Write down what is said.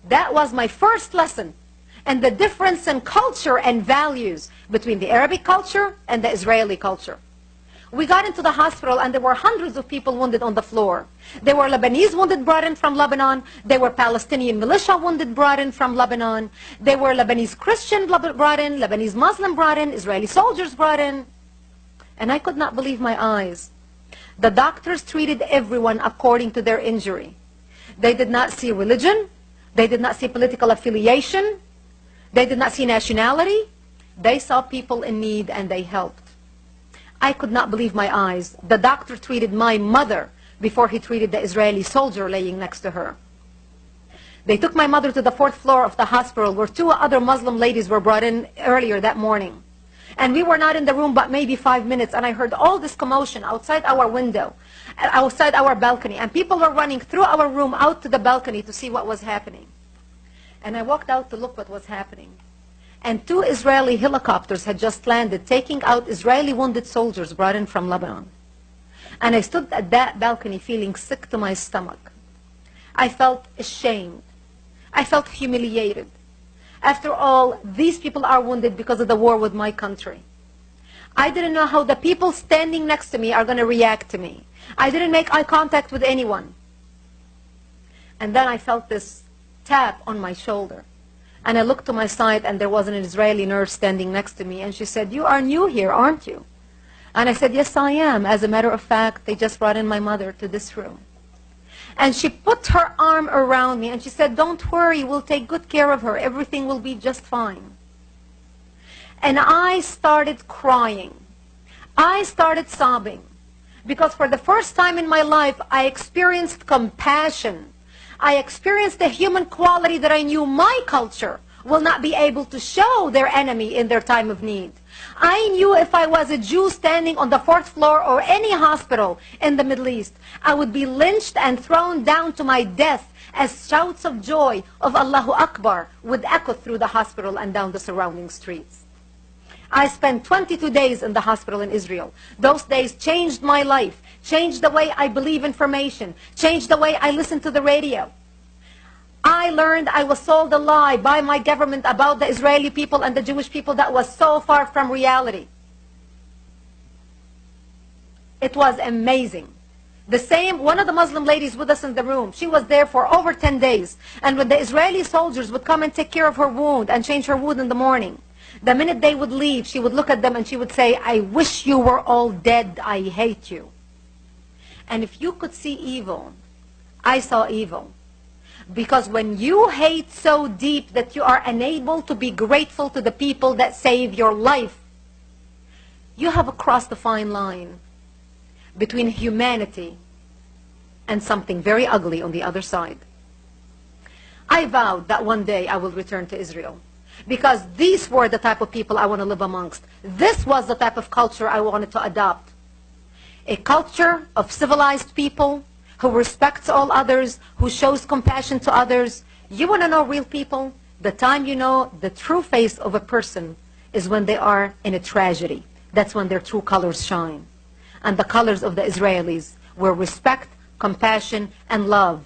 That was my first lesson. And the difference in culture and values between the Arabic culture and the Israeli culture. We got into the hospital and there were hundreds of people wounded on the floor. There were Lebanese wounded brought in from Lebanon. There were Palestinian militia wounded brought in from Lebanon. There were Lebanese Christian brought in, Lebanese Muslim brought in, Israeli soldiers brought in. And I could not believe my eyes. The doctors treated everyone according to their injury. They did not see religion. They did not see political affiliation. They did not see nationality. They saw people in need and they helped. I could not believe my eyes. The doctor treated my mother before he treated the Israeli soldier laying next to her. They took my mother to the 4th floor of the hospital where 2 other Muslim ladies were brought in earlier that morning. And we were not in the room but maybe 5 minutes, and I heard all this commotion outside our window, outside our balcony, and people were running through our room out to the balcony to see what was happening. And I walked out to look what was happening. And 2 Israeli helicopters had just landed, taking out Israeli wounded soldiers brought in from Lebanon. And I stood at that balcony feeling sick to my stomach. I felt ashamed. I felt humiliated. After all, these people are wounded because of the war with my country. I didn't know how the people standing next to me are going to react to me. I didn't make eye contact with anyone. And then I felt this tap on my shoulder. And I looked to my side and there was an Israeli nurse standing next to me, and she said, "You are new here, aren't you?" And I said, "Yes, I am. As a matter of fact, they just brought in my mother to this room." And she put her arm around me and she said, "Don't worry, we'll take good care of her. Everything will be just fine." And I started crying. I started sobbing. Because for the first time in my life, I experienced compassion. I experienced the human quality that I knew my culture will not be able to show their enemy in their time of need. I knew if I was a Jew standing on the 4th floor or any hospital in the Middle East, I would be lynched and thrown down to my death as shouts of joy of Allahu Akbar would echo through the hospital and down the surrounding streets. I spent 22 days in the hospital in Israel. Those days changed my life, changed the way I believe information, changed the way I listen to the radio. I learned I was sold a lie by my government about the Israeli people and the Jewish people that was so far from reality. It was amazing. One of the Muslim ladies with us in the room, she was there for over 10 days. And when the Israeli soldiers would come and take care of her wound and change her wound in the morning, the minute they would leave, she would look at them and she would say, "I wish you were all dead. I hate you." And if you could see evil, I saw evil. Because when you hate so deep that you are unable to be grateful to the people that save your life, you have crossed the fine line between humanity and something very ugly on the other side. I vowed that one day I will return to Israel. Because these were the type of people I want to live amongst. This was the type of culture I wanted to adopt. A culture of civilized people who respects all others, who shows compassion to others. You want to know real people? The time you know the true face of a person is when they are in a tragedy. That's when their true colors shine. And the colors of the Israelis were respect, compassion, and love.